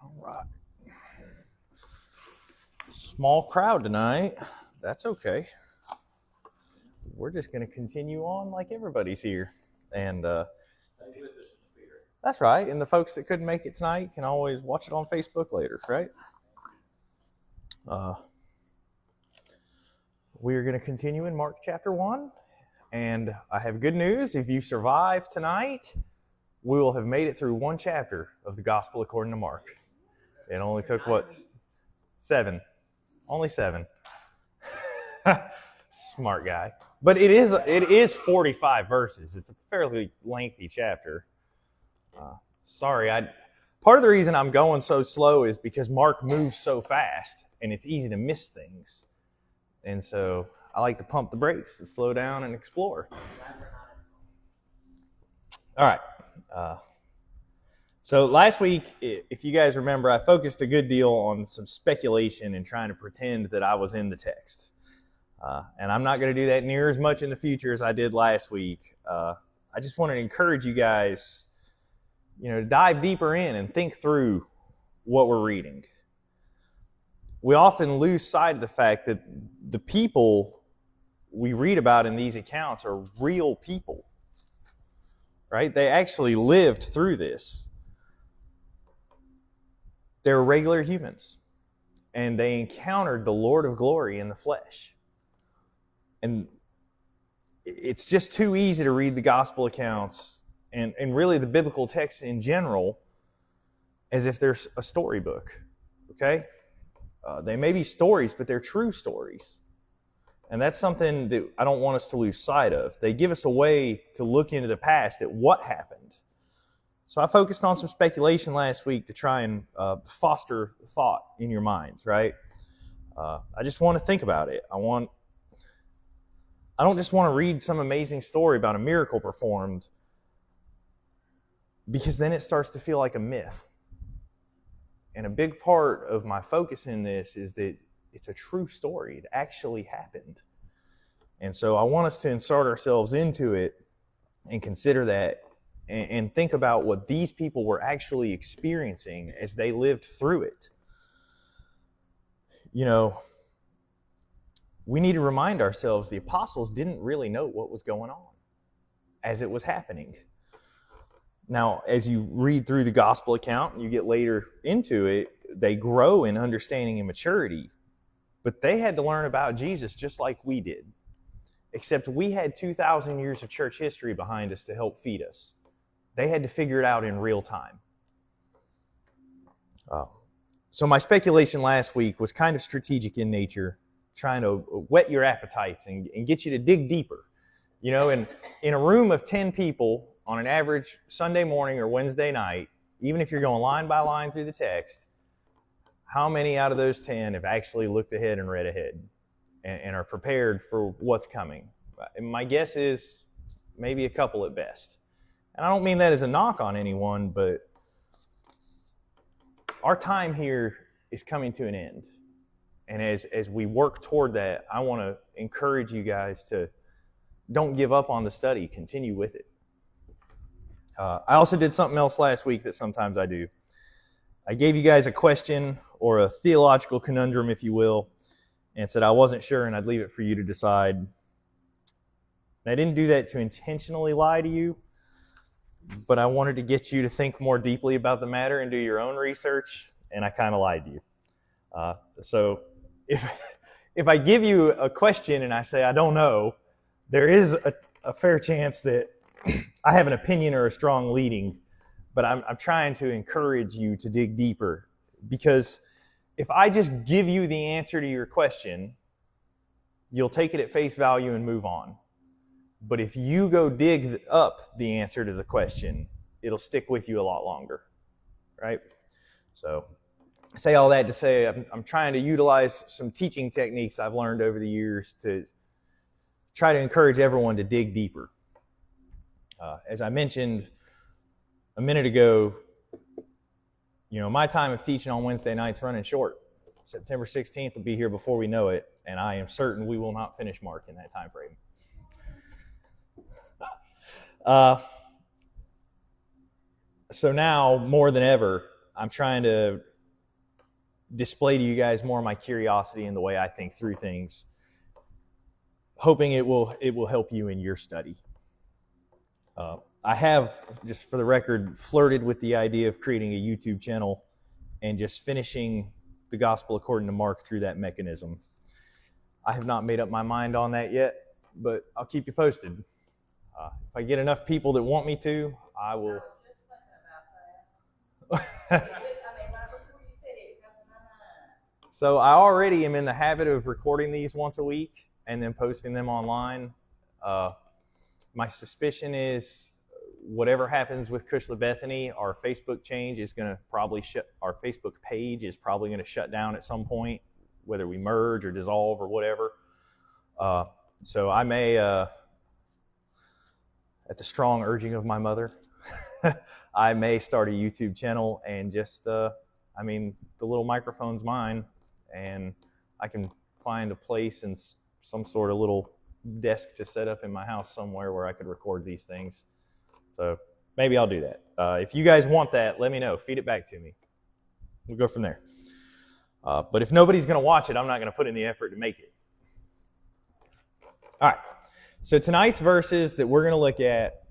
All right. Small crowd tonight. That's okay. We're just going to continue on like everybody's here. And that's right. And the folks that couldn't make it tonight can always watch it on Facebook later, right? We are going to continue in Mark chapter 1. And I have good news. If you survive tonight, we will have made it through one chapter of the Gospel according to Mark. It only took, what? 7. Only 7. Smart guy. But it is 45 verses. It's a fairly lengthy chapter. Sorry, part of the reason I'm going so slow is because Mark moves so fast, and it's easy to miss things. And so I like to pump the brakes and slow down and explore. All right. So last week, if you guys remember, I focused a good deal on some speculation and trying to pretend that I was in the text. And I'm not going to do that near as much in the future as I did last week. I just want to encourage you guys, to dive deeper in and think through what we're reading. We often lose sight of the fact that the people we read about in these accounts are real people, right? They actually lived through this. They're regular humans, and they encountered the Lord of glory in the flesh. And it's just too easy to read the gospel accounts and really the biblical texts in general as if there's a storybook, okay? They may be stories, but they're true stories. And that's something that I don't want us to lose sight of. They give us a way to look into the past at what happened. So I focused on some speculation last week to try and foster thought in your minds, right? I just want to think about it. I don't just want to read some amazing story about a miracle performed, because then it starts to feel like a myth. And a big part of my focus in this is that it's a true story. It actually happened. And so I want us to insert ourselves into it and consider that and think about what these people were actually experiencing as they lived through it. We need to remind ourselves the apostles didn't really know what was going on as it was happening. Now, as you read through the gospel account and you get later into it, they grow in understanding and maturity. But they had to learn about Jesus just like we did. Except we had 2,000 years of church history behind us to help feed us. They had to figure it out in real time. So my speculation last week was kind of strategic in nature, trying to whet your appetites and get you to dig deeper. In a room of 10 people on an average Sunday morning or Wednesday night, even if you're going line by line through the text, how many out of those 10 have actually looked ahead and read ahead and are prepared for what's coming? And my guess is maybe a couple at best. And I don't mean that as a knock on anyone, but our time here is coming to an end. And as we work toward that, I want to encourage you guys to don't give up on the study. Continue with it. I also did something else last week that sometimes I do. I gave you guys a question or a theological conundrum, if you will, and said I wasn't sure and I'd leave it for you to decide. And I didn't do that to intentionally lie to you, but I wanted to get you to think more deeply about the matter and do your own research, and I kind of lied to you. So if I give you a question and I say I don't know, there is a fair chance that I have an opinion or a strong leading, but I'm trying to encourage you to dig deeper, because if I just give you the answer to your question, you'll take it at face value and move on. But if you go dig up the answer to the question, it'll stick with you a lot longer, right? So I say all that to say I'm trying to utilize some teaching techniques I've learned over the years to try to encourage everyone to dig deeper. As I mentioned a minute ago, my time of teaching on Wednesday nights running short. September 16th will be here before we know it, and I am certain we will not finish Mark in that time frame. So now, more than ever, I'm trying to display to you guys more of my curiosity in the way I think through things, hoping it will help you in your study. I have, just for the record, flirted with the idea of creating a YouTube channel and just finishing the gospel according to Mark through that mechanism. I have not made up my mind on that yet, but I'll keep you posted. If I get enough people that want me to, I will. So I already am in the habit of recording these once a week and then posting them online. My suspicion is whatever happens with Kushla Bethany, our Facebook change is going to probably our Facebook page is probably going to shut down at some point, whether we merge or dissolve or whatever. So I may, at the strong urging of my mother, I may start a YouTube channel and just, the little microphone's mine, and I can find a place and some sort of little desk to set up in my house somewhere where I could record these things. So maybe I'll do that. If you guys want that, let me know. Feed it back to me. We'll go from there. But if nobody's going to watch it, I'm not going to put in the effort to make it. All right. So tonight's verses that we're going to look at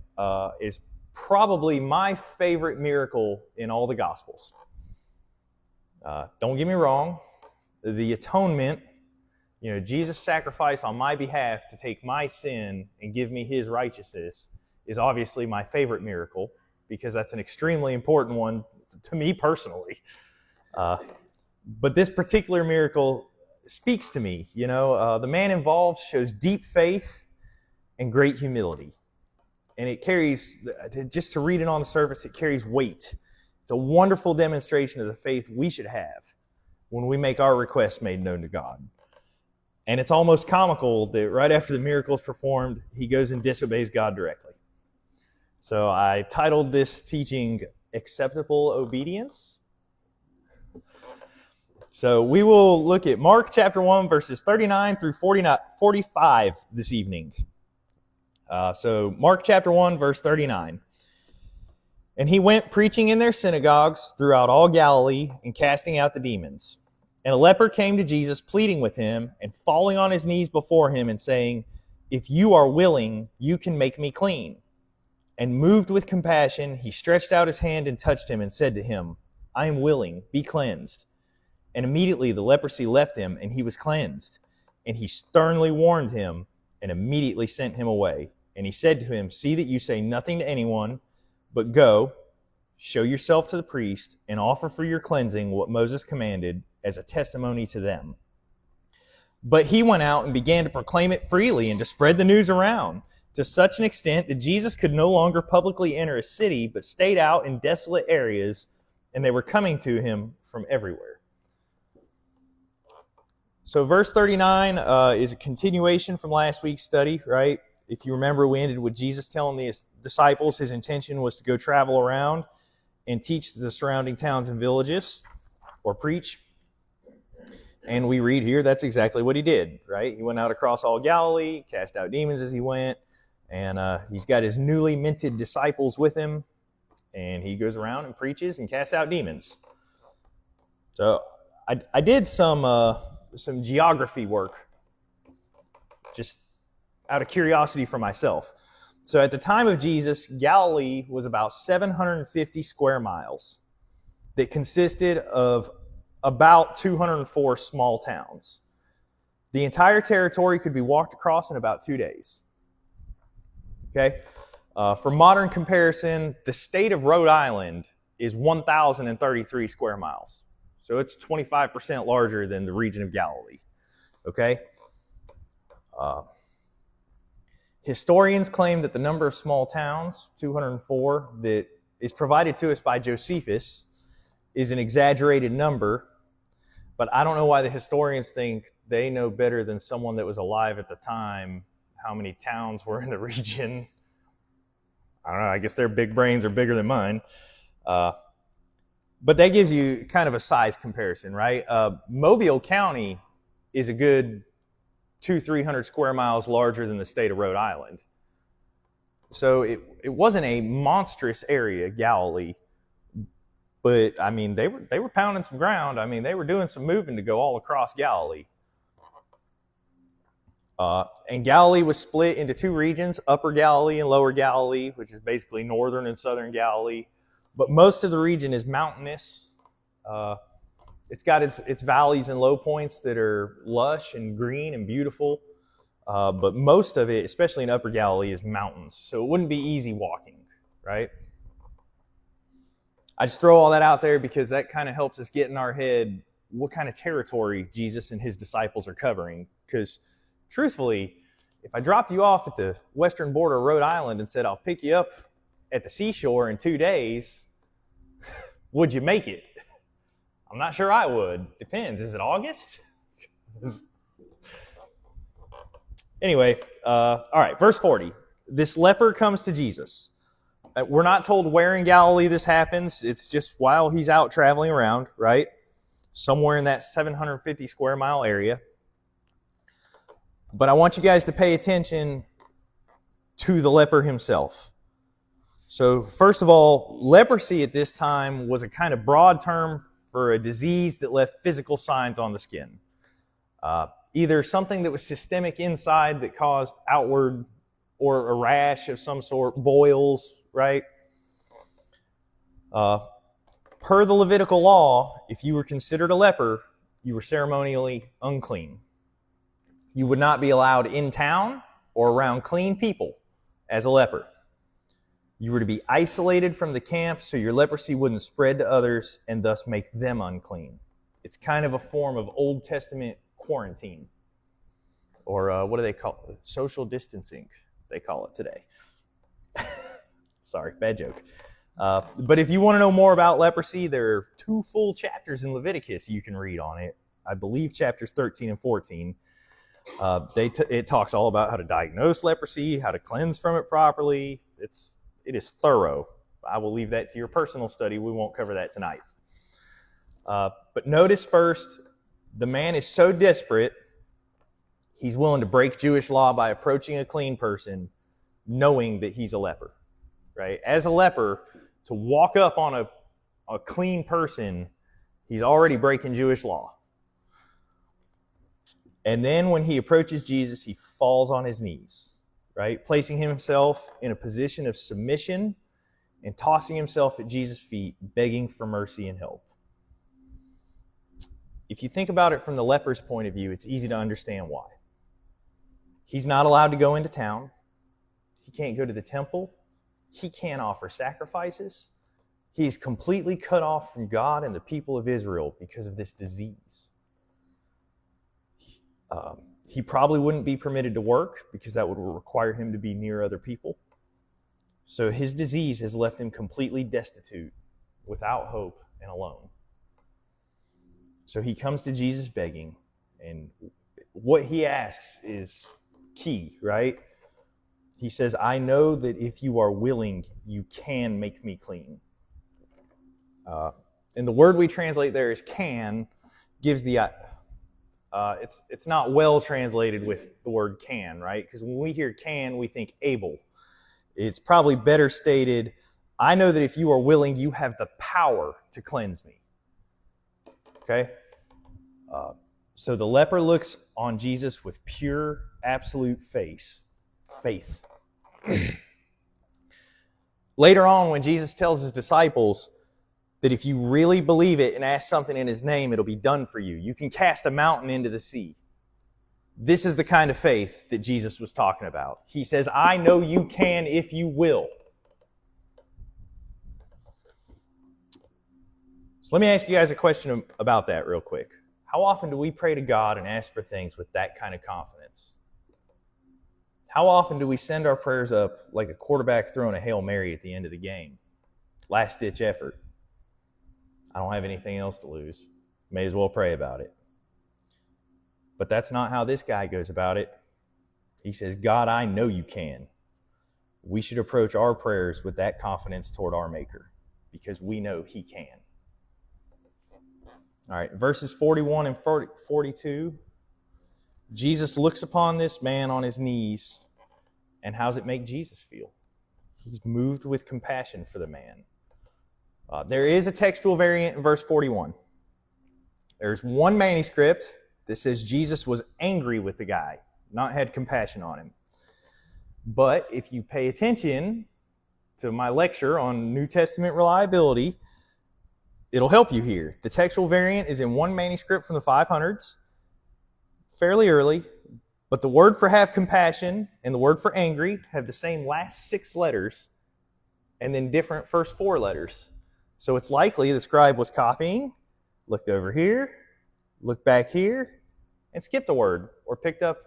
is probably my favorite miracle in all the Gospels. Don't get me wrong. The atonement, Jesus' sacrifice on my behalf to take my sin and give me his righteousness is obviously my favorite miracle because that's an extremely important one to me personally. But this particular miracle speaks to me. The man involved shows deep faith and great humility. And it carries, just to read it on the surface, it carries weight. It's a wonderful demonstration of the faith we should have when we make our requests made known to God. And it's almost comical that right after the miracle is performed, he goes and disobeys God directly. So I titled this teaching, Acceptable Obedience. So we will look at Mark chapter 1, verses 39 through 45 this evening. So Mark chapter 1, verse 39. And he went preaching in their synagogues throughout all Galilee and casting out the demons. And a leper came to Jesus, pleading with him and falling on his knees before him and saying, "If you are willing, you can make me clean." And moved with compassion, he stretched out his hand and touched him and said to him, "I am willing, be cleansed." And immediately the leprosy left him and he was cleansed. And he sternly warned him and immediately sent him away. And he said to him, "See that you say nothing to anyone, but go, show yourself to the priest, and offer for your cleansing what Moses commanded as a testimony to them." But he went out and began to proclaim it freely and to spread the news around, to such an extent that Jesus could no longer publicly enter a city, but stayed out in desolate areas, and they were coming to him from everywhere. So verse 39 is a continuation from last week's study, right? If you remember, we ended with Jesus telling the disciples his intention was to go travel around and teach the surrounding towns and villages, or preach. And we read here that's exactly what he did, right? He went out across all Galilee, cast out demons as he went, and he's got his newly minted disciples with him, and he goes around and preaches and casts out demons. So I did some geography work, just out of curiosity for myself. So at the time of Jesus, Galilee was about 750 square miles that consisted of about 204 small towns. The entire territory could be walked across in about 2 days. Okay? For modern comparison, the state of Rhode Island is 1,033 square miles. So it's 25% larger than the region of Galilee. Okay? Historians claim that the number of small towns, 204, that is provided to us by Josephus is an exaggerated number, but I don't know why the historians think they know better than someone that was alive at the time how many towns were in the region. I don't know, I guess their big brains are bigger than mine. But that gives you kind of a size comparison, right? Mobile County is a good 200-300 square miles larger than the state of Rhode Island. So it wasn't a monstrous area, Galilee, But I mean, they were pounding some ground. I mean, they were doing some moving to go all across Galilee. And Galilee was split into two regions, Upper Galilee and Lower Galilee, which is basically northern and southern Galilee. But most of the region is mountainous. It's got its valleys and low points that are lush and green and beautiful. But most of it, especially in Upper Galilee, is mountains. So it wouldn't be easy walking, right? I just throw all that out there because that kind of helps us get in our head what kind of territory Jesus and his disciples are covering. Because truthfully, if I dropped you off at the western border of Rhode Island and said, I'll pick you up at the seashore in 2 days, would you make it? I'm not sure I would. Depends. Is it August? Anyway, all right, verse 40. This leper comes to Jesus. We're not told where in Galilee this happens. It's just while he's out traveling around, right? Somewhere in that 750 square mile area. But I want you guys to pay attention to the leper himself. So first of all, leprosy at this time was a kind of broad term for a disease that left physical signs on the skin. Either something that was systemic inside that caused outward, or a rash of some sort, boils, right? Per the Levitical law, if you were considered a leper, you were ceremonially unclean. You would not be allowed in town or around clean people as a leper. You were to be isolated from the camp so your leprosy wouldn't spread to others and thus make them unclean. It's kind of a form of Old Testament quarantine. Or what do they call it? Social distancing, they call it today. Sorry, bad joke. But if you want to know more about leprosy, there are 2 full chapters in Leviticus you can read on it. I believe chapters 13 and 14. It talks all about how to diagnose leprosy, how to cleanse from it properly. It is thorough. I will leave that to your personal study. We won't cover that tonight. But notice first, the man is so desperate, he's willing to break Jewish law by approaching a clean person, knowing that he's a leper. Right? As a leper, to walk up on a clean person, he's already breaking Jewish law. And then when he approaches Jesus, he falls on his knees, right? Placing himself in a position of submission and tossing himself at Jesus' feet, begging for mercy and help. If you think about it from the leper's point of view, it's easy to understand why. He's not allowed to go into town. He can't go to the temple. He can't offer sacrifices. He's completely cut off from God and the people of Israel because of this disease. He probably wouldn't be permitted to work because that would require him to be near other people. So his disease has left him completely destitute, without hope, and alone. So he comes to Jesus begging, and what he asks is key, right? He says, I know that if you are willing, you can make me clean. And the word we translate there is can, gives the... it's not well translated with the word can, right? Because when we hear can, we think able. It's probably better stated, I know that if you are willing, you have the power to cleanse me. Okay? So the leper looks on Jesus with pure, absolute faith. Later on, when Jesus tells his disciples that if you really believe it and ask something in his name, it'll be done for you. You can cast a mountain into the sea. This is the kind of faith that Jesus was talking about. He says, I know you can if you will. So let me ask you guys a question about that real quick. How often do we pray to God and ask for things with that kind of confidence? How often do we send our prayers up like a quarterback throwing a Hail Mary at the end of the game? Last-ditch effort. I don't have anything else to lose. May as well pray about it. But that's not how this guy goes about it. He says, God, I know you can. We should approach our prayers with that confidence toward our Maker because we know he can. All right, verses 41 and 42. Jesus looks upon this man on his knees, and how does it make Jesus feel? He's moved with compassion for the man. There is a textual variant in verse 41. There's one manuscript that says Jesus was angry with the guy, not had compassion on him. But if you pay attention to my lecture on New Testament reliability, it'll help you here. The textual variant is in one manuscript from the 500s, fairly early, but the word for have compassion and the word for angry have the same last 6 letters and then different first 4 letters. So it's likely the scribe was copying, looked over here, looked back here, and skipped a word or picked up.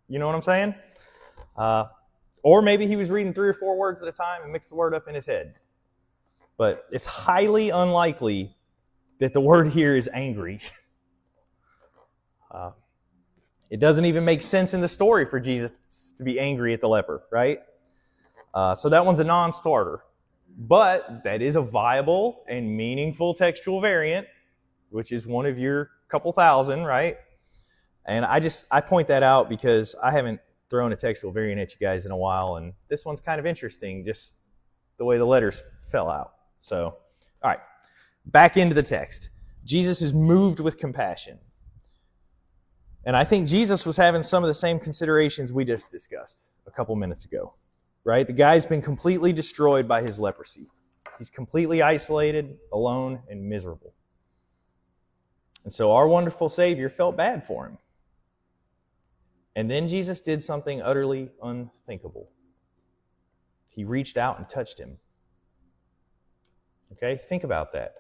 You know what I'm saying? Or maybe he was reading 3 or 4 words at a time and mixed the word up in his head. But it's highly unlikely that the word here is angry. It doesn't even make sense in the story for Jesus to be angry at the leper, right? So that one's a non-starter. But that is a viable and meaningful textual variant, which is one of your couple thousand, right? And I point that out because I haven't thrown a textual variant at you guys in a while, and this one's kind of interesting, just the way the letters fell out. So, all right, back into the text. Jesus is moved with compassion. And I think Jesus was having some of the same considerations we just discussed a couple minutes ago, right? The guy's been completely destroyed by his leprosy. He's completely isolated, alone, and miserable. And so our wonderful Savior felt bad for him. And then Jesus did something utterly unthinkable. He reached out and touched him. Okay, think about that.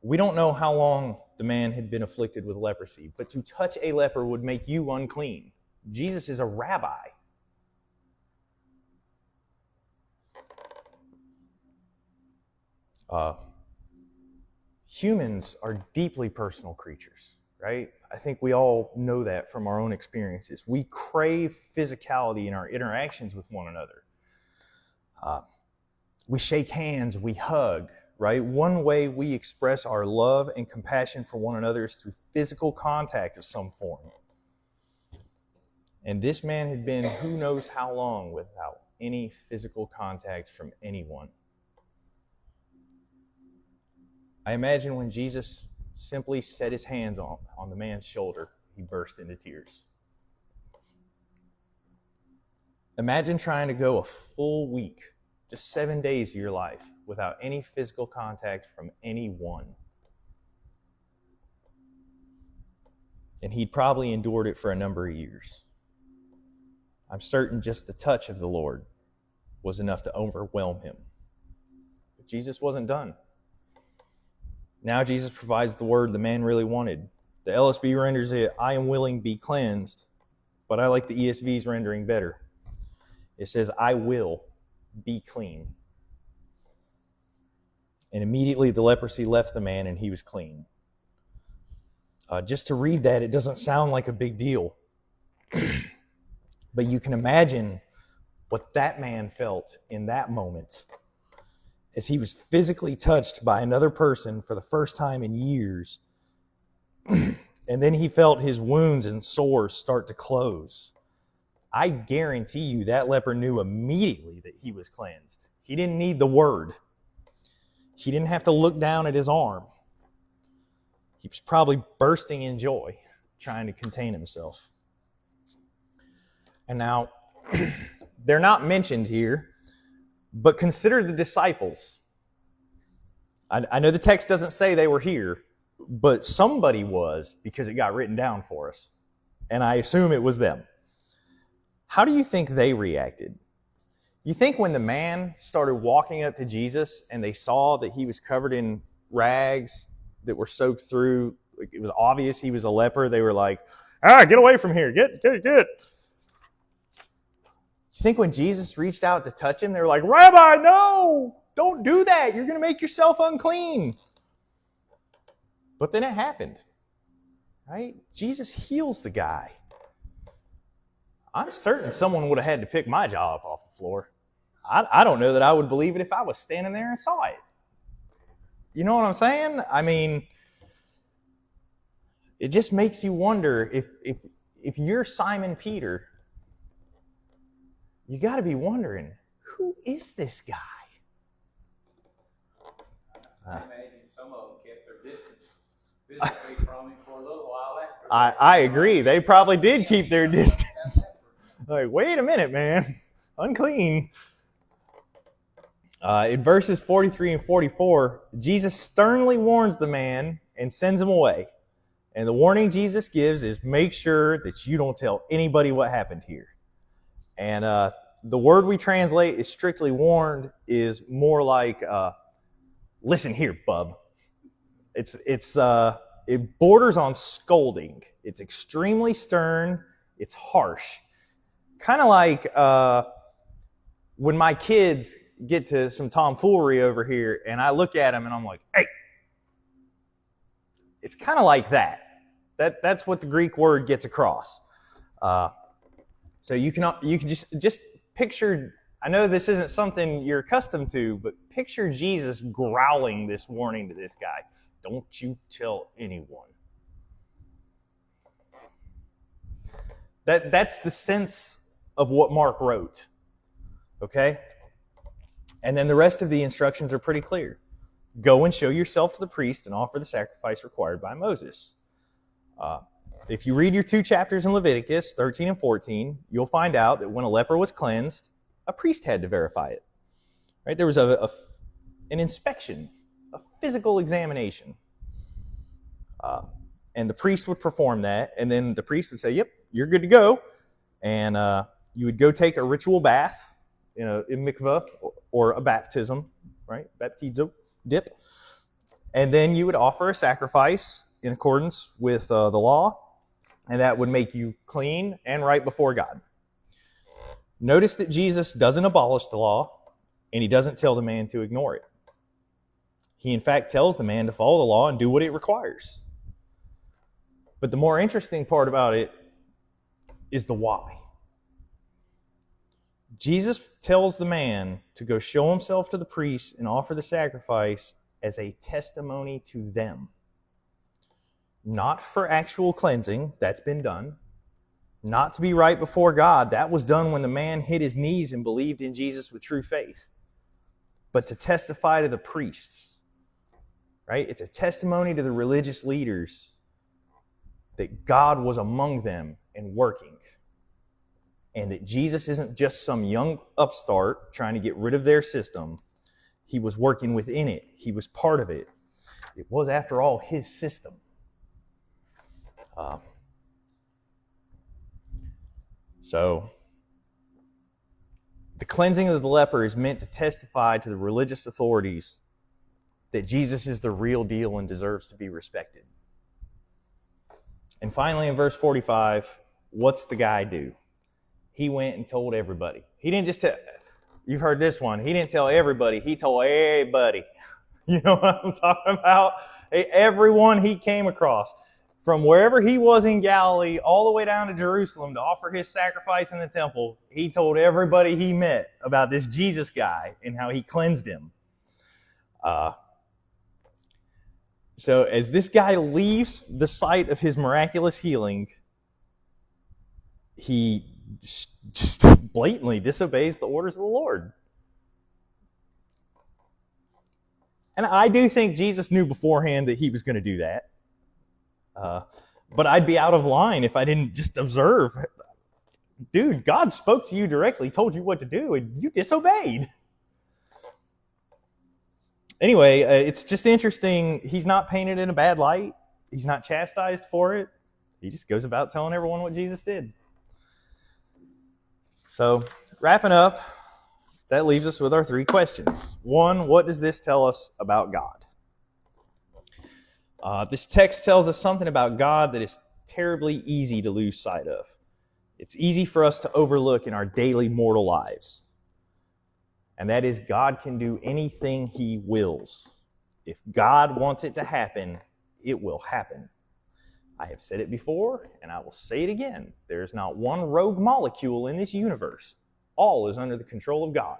We don't know how long the man had been afflicted with leprosy, but to touch a leper would make you unclean. Jesus is a rabbi. Humans are deeply personal creatures, right? I think we all know that from our own experiences. We crave physicality in our interactions with one another. We shake hands, we hug, right? One way we express our love and compassion for one another is through physical contact of some form. And this man had been who knows how long without any physical contact from anyone. I imagine when Jesus simply set his hands on the man's shoulder, he burst into tears. Imagine trying to go a full week, just 7 days of your life, without any physical contact from anyone. And he'd probably endured it for a number of years. I'm certain just the touch of the Lord was enough to overwhelm him. But Jesus wasn't done. Now Jesus provides the word the man really wanted. The LSB renders it, I am willing, be cleansed. But I like the ESV's rendering better. It says, I will be clean. And immediately the leprosy left the man and he was clean. Just to read that, it doesn't sound like a big deal. But you can imagine what that man felt in that moment as he was physically touched by another person for the first time in years. And then he felt his wounds and sores start to close. I guarantee you that leper knew immediately that he was cleansed. He didn't need the word. He didn't have to look down at his arm. He was probably bursting in joy, trying to contain himself. And now, they're not mentioned here, but consider the disciples. I know the text doesn't say they were here, but somebody was because it got written down for us. And I assume it was them. How do you think they reacted? You think when the man started walking up to Jesus and they saw that he was covered in rags that were soaked through, like it was obvious he was a leper, they were like, get away from here, get. You think when Jesus reached out to touch him, they were like, Rabbi, no, don't do that. You're going to make yourself unclean. But then it happened, right? Jesus heals the guy. I'm certain someone would have had to pick my jaw up off the floor. I don't know that I would believe it if I was standing there and saw it. You know what I'm saying? I mean, it just makes you wonder if you're Simon Peter, you got to be wondering, who is this guy? I imagine some of them kept their distance physically from him for a little while after. I agree. They probably did keep their distance. Like, wait a minute, man. Unclean. In verses 43 and 44, Jesus sternly warns the man and sends him away. And the warning Jesus gives is make sure that you don't tell anybody what happened here. And the word we translate is strictly warned is more like, listen here, bub. It borders on scolding. It's extremely stern. It's harsh. Kind of like when my kids get to some tomfoolery over here and I look at them and I'm like, hey. It's kind of like that. That's what the Greek word gets across. So you can just picture, I know this isn't something you're accustomed to, but picture Jesus growling this warning to this guy. Don't you tell anyone. That's the sense of what Mark wrote. Okay? And then the rest of the instructions are pretty clear. Go and show yourself to the priest and offer the sacrifice required by Moses. If you read your 2 chapters in Leviticus, 13 and 14, you'll find out that when a leper was cleansed, a priest had to verify it. Right? There was an inspection, a physical examination. And the priest would perform that, and then the priest would say, yep, you're good to go. And you would go take a ritual bath, in mikveh, or a baptism, right? Baptizo, dip. And then you would offer a sacrifice in accordance with the law, and that would make you clean and right before God. Notice that Jesus doesn't abolish the law, and he doesn't tell the man to ignore it. He, in fact, tells the man to follow the law and do what it requires. But the more interesting part about it is the why. Jesus tells the man to go show himself to the priest and offer the sacrifice as a testimony to them. Not for actual cleansing, that's been done. Not to be right before God, that was done when the man hit his knees and believed in Jesus with true faith. But to testify to the priests, right? It's a testimony to the religious leaders that God was among them and working. And that Jesus isn't just some young upstart trying to get rid of their system. He was working within it. He was part of it. It was, after all, his system. So, the cleansing of the leper is meant to testify to the religious authorities that Jesus is the real deal and deserves to be respected. And finally, in verse 45, what's the guy do? He went and told everybody. He didn't just tell, you've heard this one, he didn't tell everybody, he told everybody. You know what I'm talking about? Everyone he came across. From wherever he was in Galilee all the way down to Jerusalem to offer his sacrifice in the temple, he told everybody he met about this Jesus guy and how he cleansed him. So as this guy leaves the site of his miraculous healing, he just blatantly disobeys the orders of the Lord. And I do think Jesus knew beforehand that he was going to do that. But I'd be out of line if I didn't just observe. Dude, God spoke to you directly, told you what to do, and you disobeyed. Anyway, it's just interesting. He's not painted in a bad light. He's not chastised for it. He just goes about telling everyone what Jesus did. So, wrapping up, that leaves us with our 3 questions. 1, what does this tell us about God? This text tells us something about God that is terribly easy to lose sight of. It's easy for us to overlook in our daily mortal lives. And that is, God can do anything he wills. If God wants it to happen, it will happen. I have said it before, and I will say it again. There is not one rogue molecule in this universe. All is under the control of God.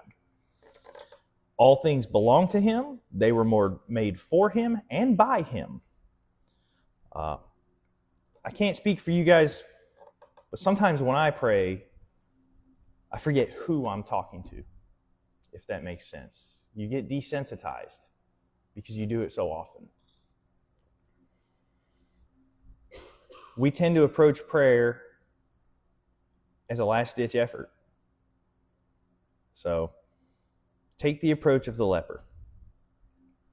All things belong to him. They were made for him and by him. I can't speak for you guys, but sometimes when I pray, I forget who I'm talking to, if that makes sense. You get desensitized. because you do it so often. We tend to approach prayer as a last-ditch effort. So take the approach of the leper.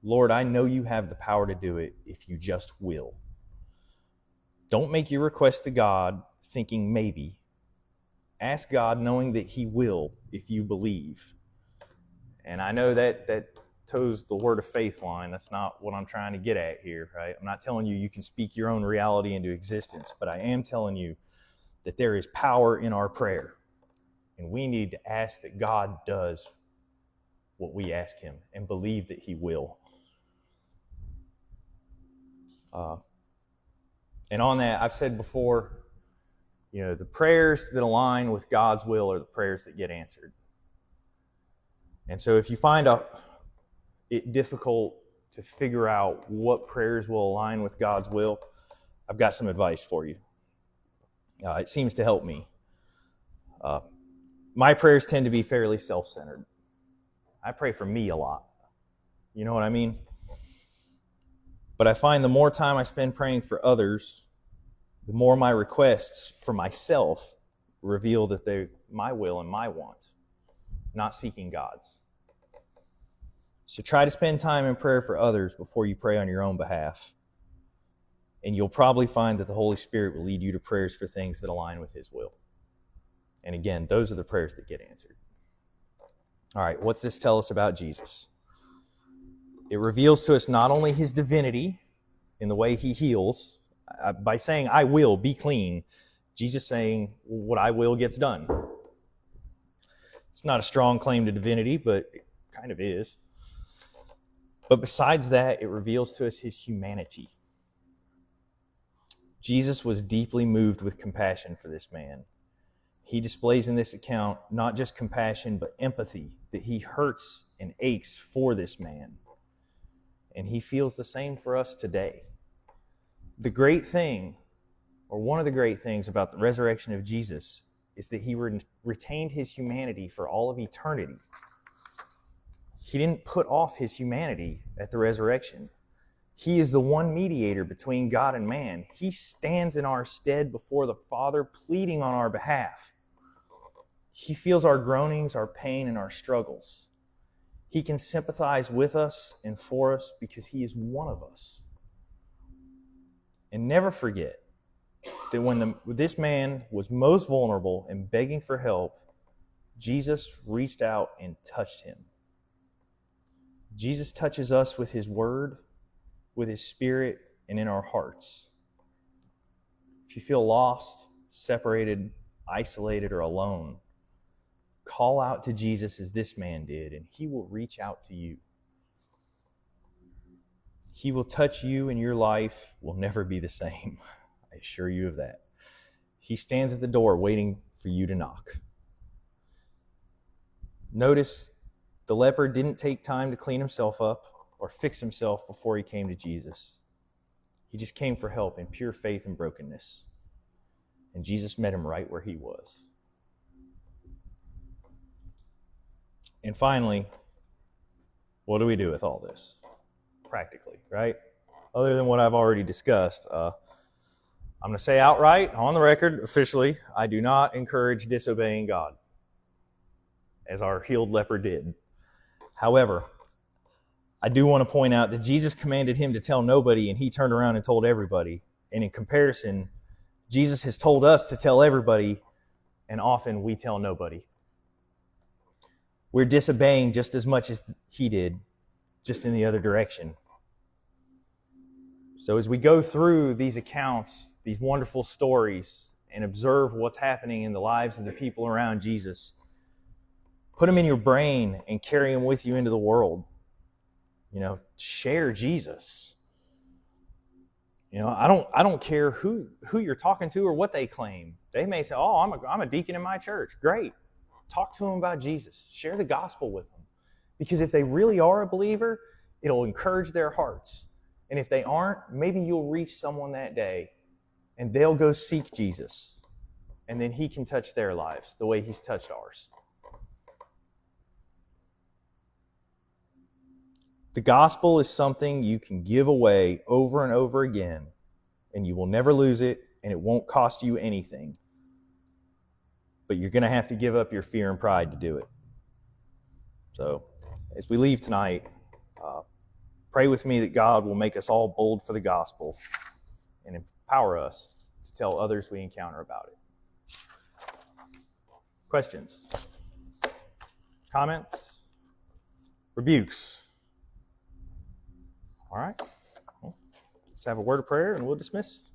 Lord, I know you have the power to do it if you just will. Don't make your request to God thinking maybe. Ask God knowing that he will if you believe. And I know that toes the word of faith line. That's not what I'm trying to get at here, right? I'm not telling you you can speak your own reality into existence, but I am telling you that there is power in our prayer. And we need to ask that God does what we ask him and believe that he will. And on that, I've said before, the prayers that align with God's will are the prayers that get answered. And so if you find it difficult to figure out what prayers will align with God's will, I've got some advice for you. It seems to help me. My prayers tend to be fairly self-centered. I pray for me a lot. You know what I mean? But I find the more time I spend praying for others, the more my requests for myself reveal that they're my will and my wants, not seeking God's. So try to spend time in prayer for others before you pray on your own behalf. And you'll probably find that the Holy Spirit will lead you to prayers for things that align with his will. And again, those are the prayers that get answered. All right, what's this tell us about Jesus? It reveals to us not only his divinity in the way he heals. By saying, I will, be clean, Jesus saying, what I will gets done. It's not a strong claim to divinity, but it kind of is. But besides that, it reveals to us his humanity. Jesus was deeply moved with compassion for this man. He displays in this account not just compassion, but empathy, that he hurts and aches for this man. And he feels the same for us today. The great thing, or one of the great things about the resurrection of Jesus, is that he retained his humanity for all of eternity. He didn't put off his humanity at the resurrection. He is the one mediator between God and man. He stands in our stead before the Father, pleading on our behalf. He feels our groanings, our pain, and our struggles. He can sympathize with us and for us because he is one of us. And never forget that when this man was most vulnerable and begging for help, Jesus reached out and touched him. Jesus touches us with his word, with his spirit, and in our hearts. If you feel lost, separated, isolated, or alone, call out to Jesus as this man did, and he will reach out to you. He will touch you, and your life will never be the same. I assure you of that. He stands at the door waiting for you to knock. Notice the leper didn't take time to clean himself up or fix himself before he came to Jesus. He just came for help in pure faith and brokenness. And Jesus met him right where he was. And finally, what do we do with all this? Practically, right? Other than what I've already discussed, I'm going to say outright, on the record, officially, I do not encourage disobeying God, as our healed leper did. However, I do want to point out that Jesus commanded him to tell nobody, and he turned around and told everybody. And in comparison, Jesus has told us to tell everybody, and often we tell nobody. We're disobeying just as much as he did, just in the other direction. So as we go through these accounts, these wonderful stories, and observe what's happening in the lives of the people around Jesus, put them in your brain and carry them with you into the world. Share Jesus. I don't care who you're talking to or what they claim. They may say, "Oh, I'm a deacon in my church." Great. Talk to them about Jesus. Share the gospel with them. Because if they really are a believer, it'll encourage their hearts. And if they aren't, maybe you'll reach someone that day and they'll go seek Jesus. And then he can touch their lives the way he's touched ours. The gospel is something you can give away over and over again, and you will never lose it, and it won't cost you anything. But you're going to have to give up your fear and pride to do it. So, as we leave tonight, pray with me that God will make us all bold for the gospel and empower us to tell others we encounter about it. Questions? Comments? Rebukes? All right. Well, let's have a word of prayer and we'll dismiss.